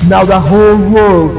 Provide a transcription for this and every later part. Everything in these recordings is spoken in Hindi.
Now the whole world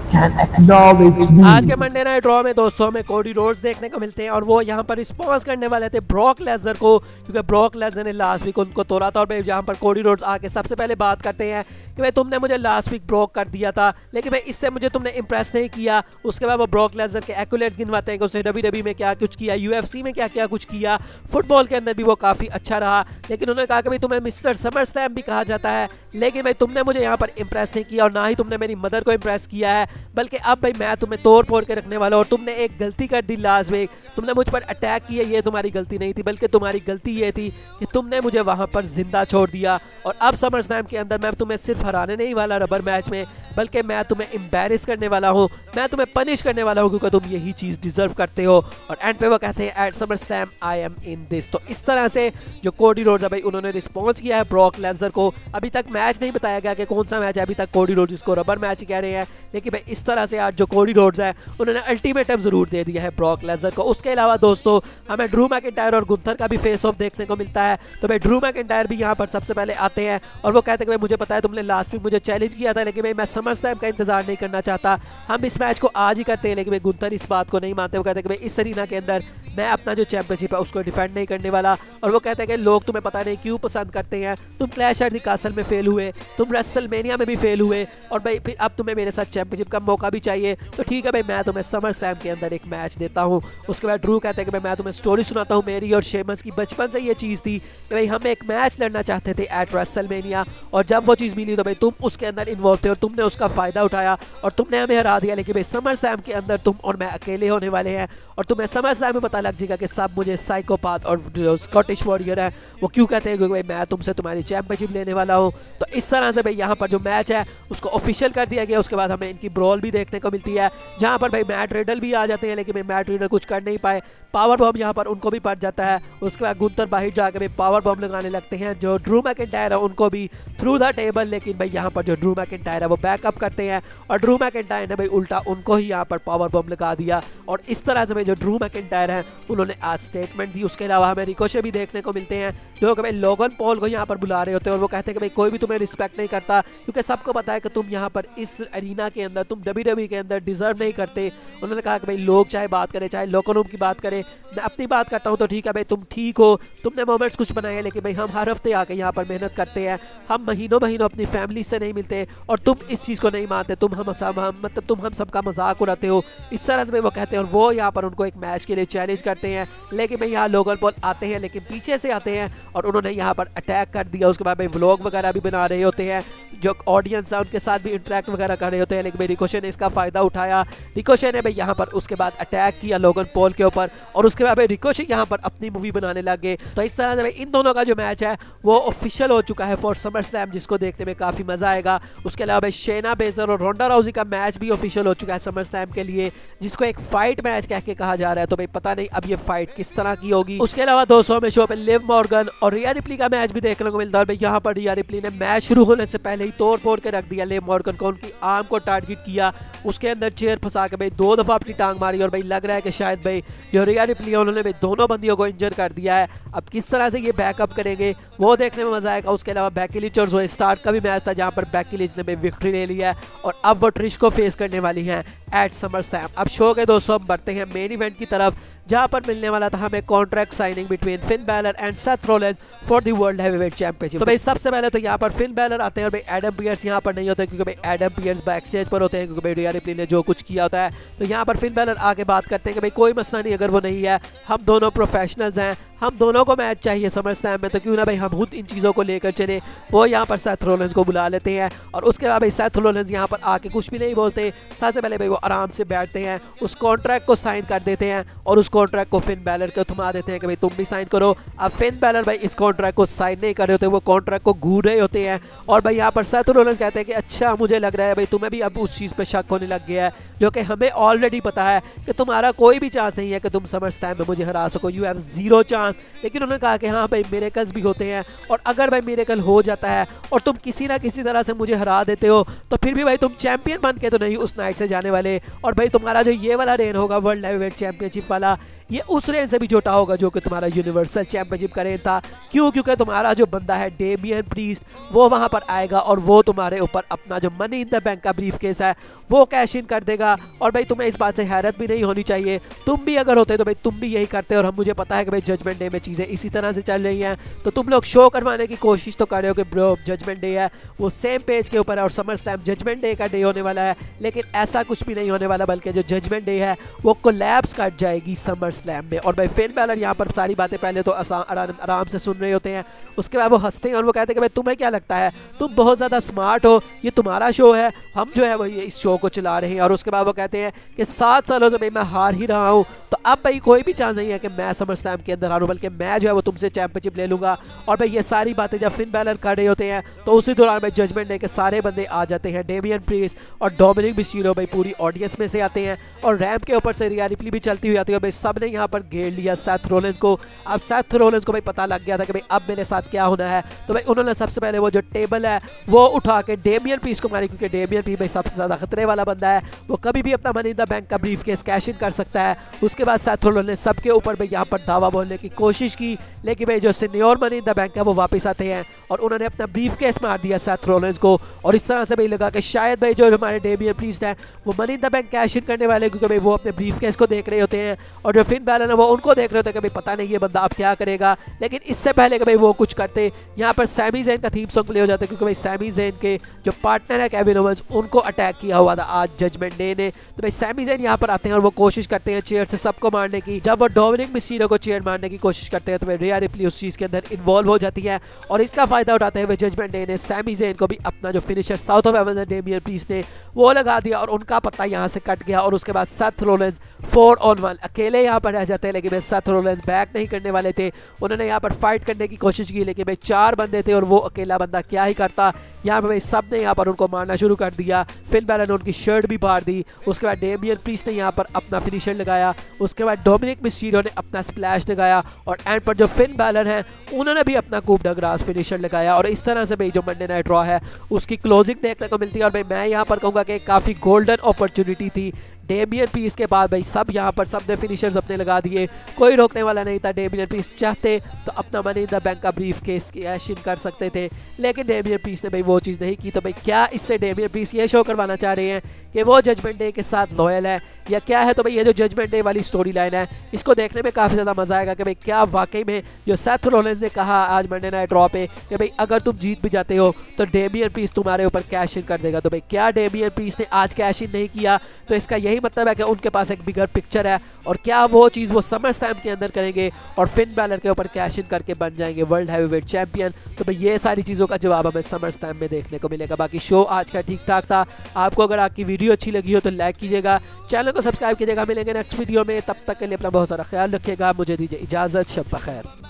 can acknowledge me. आज के मंडे नाइट ड्रॉ में दोस्तों हमें कोडी रोड्स देखने को मिलते हैं और वो यहाँ पर रिस्पॉन्स करने वाले थे ब्रॉक लेसनर को, क्योंकि ब्रॉक लेसनर ने लास्ट वीक उनको तोड़ा था। और भाई यहाँ पर कोडी रोड्स आके सबसे पहले बात करते हैं कि भाई तुमने मुझे लास्ट वीक ब्रॉक कर दिया था, लेकिन भाई इससे मुझे तुमने इंप्रेस नहीं किया। उसके बाद वो ब्रॉक लेसनर के एक्यूलेट्स गिनवाते हैं कि उसने WWE में क्या कुछ किया, UFC में क्या क्या कुछ किया, फुटबॉल के अंदर भी वो काफ़ी अच्छा रहा। लेकिन उन्होंने कहा कि भाई तुम्हें मिस्टर समर स्लैम भी कहा जाता है, लेकिन भाई तुमने मुझे यहाँ पर इंप्रेस नहीं किया और ना ही तुमने मेरी मदर को इंप्रेस किया है, बल्कि अब भाई मैं तुम्हें तोड़ फोड़ के रखने वाला हूं। और तुमने एक गलती कर दी लास्ट वीक, तुमने मुझ पर अटैक किया, ये तुम्हारी गलती नहीं थी, बल्कि तुम्हारी गलती ये थी कि तुमने मुझे वहां पर जिंदा छोड़ दिया। और अब समर स्लैम के अंदर मैं तुम्हें सिर्फ हराने नहीं वाला रबर मैच में, बल्कि मैं तुम्हें एम्बैरेस करने वाला हूं, मैं तुम्हें पनिश करने वाला हूं, क्योंकि तुम यही चीज डिजर्व करते हो। और एंड पे वो कहते हैं at SummerSlam I am in this. तो इस तरह से जो कोडी रोड्स है भाई उन्होंने रिस्पॉन्स किया है ब्रॉक लेसनर को। अभी तक मैच नहीं बताया गया कि कौन सा मैच है, अभी तक कोडी रोड्स इसको रबर मैच कह रहे हैं, लेकिन भाई इस तरह से आज जो कोडी रोड्स है उन्होंने अल्टीमेटम जरूर दे दिया है ब्रॉक लेसनर को। उसके अलावा दोस्तों हमें ड्रू मैकिंटायर और गुंथर का भी फेस ऑफ देखने को मिलता है। तो भाई ड्रू मैकिंटायर भी यहाँ पर सबसे पहले आते हैं और वो कहते हैं कि भाई मुझे पता है तुमने लास्ट वीक मुझे चैलेंज किया था, लेकिन भाई मैं समर स्लैम का इंतजार नहीं करना चाहता, हम इस मैच को आज ही करते हैं। लेकिन भाई गुंथर इस बात को नहीं मानते, वो कहते हैं कि भाई इस अरीना के अंदर मैं अपना जो चैंपियनशिप है उसको डिफेंड नहीं करने वाला। और वो कहते हैं कि लोग तुम्हें पता नहीं क्यों पसंद करते हैं, तुम क्लैश एट द कासल में फेल हुए, तुम रेसलमेनिया में भी फेल हुए, और भाई फिर अब तुम्हें मेरे साथ चैंपियनशिप का मौका भी चाहिए। तो ठीक है भाई मैं तुम्हें समर स्लैम के अंदर एक मैच देता हूँ। उसके बाद ड्रू कहते हैं कि मैं तुम्हें स्टोरी सुनाता हूँ, मेरी और शेमस की बचपन से ये चीज़ थी कि भाई हम एक मैच लड़ना चाहते थे एट रेसलमेनिया, और जब वो चीज़ मिली तो भाई तुम उसके अंदर इन्वॉल्व थे और तुमने उसका फ़ायदा उठाया और तुमने हमें हरा दिया। लेकिन भाई समर स्लैम के अंदर तुम और मैं अकेले होने वाले हैं, और तुम्हें समर स्लैम में पता लग जाएगा कि सब मुझे साइकोपाथ और जो स्कॉटिश वॉरियर है वो क्यों कहते हैं, क्योंकि भाई मैं तुमसे तुम्हारी चैंपियनशिप लेने वाला हूँ। तो इस तरह से भाई यहाँ पर जो मैच है उसको ऑफिशियल कर दिया गया। उसके बाद हमें इनकी ब्रॉल भी देखने को मिलती है, जहाँ पर भाई मैट रिडल भी आ जाते हैं, लेकिन भाई मैट रिडल कुछ कर नहीं पाए, पावर बॉम्ब यहाँ पर उनको भी पड़ जाता है। उसके बाद गुंथर बाहर जाकर भाई पावर बॉम्ब लगाने लगते हैं जो ड्रू मैकिंटायर है उनको भी थ्रू द टेबल, लेकिन भाई यहाँ पर जो ड्रू मैकिंटायर है वो बैकअप करते हैं और ड्रू मैकिंटायर ने भाई उल्टा उनको ही यहाँ पर पावर बॉम्ब लगा दिया। और इस तरह से भाई जो ड्रू मैकिंटायर है उन्होंने आज स्टेटमेंट दी। उसके अलावा हमें रिकोशे भी देखने को मिलते हैं जो कि भाई लोगन पॉल को यहाँ पर बुला रहे होते हैं और वो कहते हैं कि भाई कोई भी तुम्हें रिस्पेक्ट नहीं करता, क्योंकि सबको पता है कि तुम यहाँ पर इस अरीना के अंदर, तुम WWE के अंदर डिजर्व नहीं करते। उन्होंने कहा कि भाई लोग चाहे बात करें, चाहे लोकल रूम की बात करें, मैं अपनी बात करता हूँ तो ठीक है भाई तुम ठीक हो, तुमने मोमेंट्स कुछ बनाए, लेकिन भाई हम हर हफ्ते आके यहाँ पर मेहनत करते हैं, हम महीनों महीनों अपनी फैमिली से नहीं मिलते और तुम इस चीज़ को नहीं मानते, तुम मतलब तुम हम सबका मजाक उड़ाते हो। इस तरह से वो कहते हैं और वो यहाँ पर उनको एक मैच के लिए चैलेंज करते हैं। लेकिन भाई यहाँ लोगन पॉल आते हैं, लेकिन पीछे से आते हैं और उन्होंने यहाँ पर अटैक कर दिया। उसके बाद भाई व्लॉग वगैरह भी बना रहे होते हैं, जो ऑडियंस है उनके साथ भी इंटरेक्ट वगैरह कर रहे होते हैं, लेकिन भाई रिकोशे ने इसका फ़ायदा उठाया। रिकोशे ने भाई यहाँ पर उसके बाद अटैक किया लोगन पॉल के ऊपर और उसके बाद भाई रिकोशे यहाँ पर अपनी मूवी बनाने लग गए। तो इस तरह से भाई इन दोनों का जो मैच है वो ऑफिशियल हो चुका है फॉर समर स्लैम, जिसको देखने में काफ़ी मज़ा आएगा। उसके अलावा भाई शेना बेजर और रोंडा राउजी का मैच भी ऑफिशियल हो चुका है समर स्लैम के लिए, जिसको एक फाइट मैच कह के कहा जा रहा है। तो भाई पता नहीं अब ये फाइट किस तरह की होगी। उसके अलावा 200 में शो पे लिव मॉर्गन और रिया रिप्ली का मैच भी देखने को मिलता है। भाई यहाँ पर रिया रिप्ली ने मैच शुरू होने से पहले ही तोड़ फोड़ के रख दिया लिव मॉर्गन को, उनकी आर्म को टारगेट किया, उसके अंदर चेयर फंसा के भाई 2 दफा अपनी टांग मारी और भाई लग रहा है कि शायद भाई जो रिया रिप्ली है उन्होंने भाई दोनों बंदियों को इंजर कर दिया है। अब किस तरह से ये बैकअप करेंगे वो देखने में मजा आएगा। उसके अलावा बेकी लिंच और ज़ोई स्टार्क का भी मैच था जहाँ पर बेकी लिंच ने भाई विक्ट्री ले लिया है और अब वो ट्रिश को फेस करने वाली हैं एट समर स्लैम। अब शो के दोस्तों हम बढ़ते हैं मेन इवेंट की तरफ, जहां पर मिलने वाला था हमें contract signing between Finn Balor and Seth Rollins for the world heavyweight championship. तो भाई सबसे पहले तो यहाँ पर फिन बैलर आते हैं और भाई एडम पियर्स यहाँ पर नहीं होते, क्योंकि भाई एडम पियर्स बैक स्टेज पर होते हैं, क्योंकि भाई रिया रिप्ली ने जो कुछ किया होता है। तो यहाँ पर फिन बैलर आके बात करते हैं कि भाई कोई मसला नहीं, अगर वो नहीं है, हम दोनों प्रोफेशनल्स हैं, हम दोनों को मैच चाहिए समर स्लैम में, तो क्यों ना भाई हम खुद इन चीज़ों को लेकर चले। वो यहाँ पर सेथ रोलेंस को बुला लेते हैं और उसके बाद भाई सेथ रोलेंस यहाँ पर आके कुछ भी नहीं बोलते, सबसे पहले भाई वो आराम से बैठते हैं, उस कॉन्ट्रैक्ट को साइन कर देते हैं और उस कॉन्ट्रैक्ट को फिन बैलर को थमा देते हैं कि भाई तुम भी साइन करो। अब फिन बैलर भाई इस कॉन्ट्रैक्ट को साइन नहीं कर रहे होते, वो कॉन्ट्रैक्ट को घूर रहे होते हैं और भाई यहाँ पर सेथ रोलेंस कहते हैं कि अच्छा मुझे लग रहा है भाई तुम्हें भी अब उस चीज़ पर शक होने लग गया है, जो कि हमें ऑलरेडी पता है कि तुम्हारा कोई भी चांस नहीं है कि तुम समर स्लैम में मुझे हरा सको, यू हैव 0 चांस। लेकिन उन्होंने कहा कि हाँ भाई मिरेकल्स भी होते हैं और अगर भाई मिरेकल हो जाता है और तुम किसी ना किसी तरह से मुझे हरा देते हो तो फिर भी भाई तुम चैंपियन बन के तो नहीं उस नाइट से जाने वाले, और भाई तुम्हारा जो ये वाला रेन होगा वर्ल्ड हैवीवेट चैंपियनशिप वाला, ये उस रेंज से भी छोटा होगा जो कि तुम्हारा यूनिवर्सल चैंपियनशिप का रेंज था। क्यों? क्योंकि तुम्हारा जो बंदा है डेमियन प्रीस्ट वो वहां पर आएगा और वो तुम्हारे ऊपर अपना जो मनी इन द बैंक का ब्रीफ केस है वो कैश इन कर देगा। और भाई तुम्हें इस बात से हैरत भी नहीं होनी चाहिए, तुम भी अगर होते तो भाई तुम भी यही करते। और हम मुझे पता है कि भाई जजमेंट डे में चीज़ें इसी तरह से चल रही हैं, तो तुम लोग शो करवाने की कोशिश तो कर रहे हो कि ब्रो जजमेंट डे है वो सेम पेज के ऊपर है और समर स्लैम जजमेंट डे का डे होने वाला है, लेकिन ऐसा कुछ भी नहीं होने वाला, बल्कि जो जजमेंट डे है वो कोलैप्स कर जाएगी समर स्लैम में। और भाई फिन बैलर यहाँ पर सारी बातें पहले तो आराम से सुन रहे होते हैं, उसके बाद वो हंसते हैं और वो कहते हैं कि भाई तुम्हें क्या लगता है, तुम बहुत ज़्यादा स्मार्ट हो, ये तुम्हारा शो है, हम जो है वो ये इस शो को चला रहे हैं। और उसके बाद वो कहते हैं कि 7 सालों से भाई मैं हार ही रहा हूँ, तो अब भाई कोई भी चांस नहीं है कि मैं समर स्लैम के अंदर हारूं, बल्कि मैं जो है वो तुमसे चैंपियनशिप ले लूँगा। और भाई ये सारी बातें जब फिन बैलर कर रहे होते हैं तो उसी दौरान भाई जजमेंट डे के सारे बंदे आ जाते हैं। डेमियन प्रीस्ट और डोमिनिक मिस्टीरियो भाई पूरी ऑडियंस में से आते हैं और रैंप के ऊपर से रिया रिप्ली भी चलती हुई आती है। भाई सब ने यहाँ पर घेर लिया सेथ रोलिंस को। अब सेथ रोलिंस को भाई पता लग गया था कि भाई अब मेरे साथ क्या होना है, तो भाई उन्होंने सबसे पहले वो जो टेबल है वो उठा के डेमियन प्रीस्ट को मारी, क्योंकि डेमियन प्रीस्ट भाई सबसे ज़्यादा खतरे वाला बंदा है, वो कभी भी अपना मनी इन द बैंक का ब्रीफ केस कैश इन कर सकता है। उसके बाद सेथ रोलिंस ने सबके ऊपर भाई यहाँ पर दावा बोलने की कोशिश की, लेकिन भाई जो senior money in the bank है वो वापस आते हैं और उन्होंने अपना ब्रीफ केस मार दिया सेथ रोलिंस को। और इस तरह से भाई लगा कि शायद भाई जो हमारे डेमियन प्रीस्ट है वो money in the bank cash in करने वाले, क्योंकि भाई वो अपने ब्रीफ केस को देख रहे होते हैं और जो फिन बैलर है वो उनको देख रहे होते हैं कि भाई पता नहीं ये बंदा अब क्या करेगा। लेकिन इससे पहले कि भाई वो कुछ करते, यहाँ पर सैमी ज़ेन का थीम सॉन्ग प्ले हो जाता है, क्योंकि भाई सैमी ज़ेन के जो पार्टनर है केविन ओवेंस उनको अटैक किया हुआ था आज जजमेंट डे ने। तो भाई सैमी ज़ेन यहाँ पर आते हैं और वो कोशिश करते हैं चेयर से सबको मारने की। जब वो डोमिनिक मिस्टीरियो को चेयर मारने की कोशिश करते हैं तो भाई रिया रिप्ली उस चीज़ के अंदर इन्वॉल्व हो जाती है और इसका फायदा उठाते हुए जजमेंट डे ने सैमी ज़ेन को भी अपना जो finisher south of haven Damien priest ने वो लगा दिया और उनका पत्ता यहाँ से कट गया। और उसके बाद सेथ रोलिंस 4 on 1 अकेले यहाँ पर रह जाते हैं, लेकिन भाई सेथ रोलिंस बैक नहीं करने वाले थे। उन्होंने यहाँ पर फाइट करने की कोशिश की, लेकिन भाई 4 बंदे थे और वो अकेला बंदा क्या ही करता। यहाँ पर भाई सब ने यहाँ पर उनको मारना शुरू कर दिया। फिन बैलर ने उनकी शर्ट भी फाड़ दी। उसके बाद डेमियन प्रीस्ट ने यहाँ पर अपना फिनिशर लगाया। उसके बाद डोमिनिक मिस्टीरियो ने अपना स्प्लैश लगाया और एंड पर जो फिन बैलर हैं उन्होंने भी अपना कूप द ग्रास फिनिशर लगाया। और इस तरह से भाई जो मंडे नाइट रॉ है उसकी क्लोजिंग देखने को मिलती है। और भाई मैं यहाँ पर कहूँगा कि काफ़ी गोल्डन अपॉर्चुनिटी थी। डेमियन प्रीस्ट के बाद भाई सब यहाँ पर सब ने फिनिशर्स अपने लगा दिए, कोई रोकने वाला नहीं था। डेमियन प्रीस्ट चाहते तो अपना मनी इन द बैंक का ब्रीफ केस कैश इन कर सकते थे, लेकिन डेमियन प्रीस्ट ने भाई वो चीज़ नहीं की। तो भाई क्या इससे डेमियन प्रीस्ट ये शो करवाना चाह रहे हैं कि वो जजमेंट डे के साथ लॉयल है या क्या है? तो भाई ये जो जजमेंट डे वाली स्टोरी लाइन है इसको देखने में काफ़ी ज़्यादा मजा आएगा कि भाई क्या वाकई में जो सेथ रोलिंस ने कहा आज मंडे नाइट रॉ पे कि भाई अगर तुम जीत भी जाते हो तो डेमियन प्रीस्ट तुम्हारे ऊपर कैश इन कर देगा। तो भाई क्या डेमियन प्रीस्ट ने आज कैश इन नहीं किया? तो इसका यही मतलब है कि उनके पास एक बिगर पिक्चर है और क्या वो चीज़ वो समर स्लैम के अंदर करेंगे और फिन बैलर के ऊपर कैश इन करके बन जाएंगे वर्ल्ड हैवीवेट चैंपियन। तो भाई ये सारी चीज़ों का जवाब हमें समर स्लैम में देखने को मिलेगा। बाकी शो आज का ठीक ठाक था। आपको अगर आपकी वीडियो अच्छी लगी हो तो लाइक कीजिएगा, चैनल को सब्सक्राइब कीजिएगा। मिलेंगे नेक्स्ट वीडियो में, तब तक के लिए अपना बहुत सारा ख्याल रखिएगा। मुझे दीजिए इजाज़त, शब बखैर।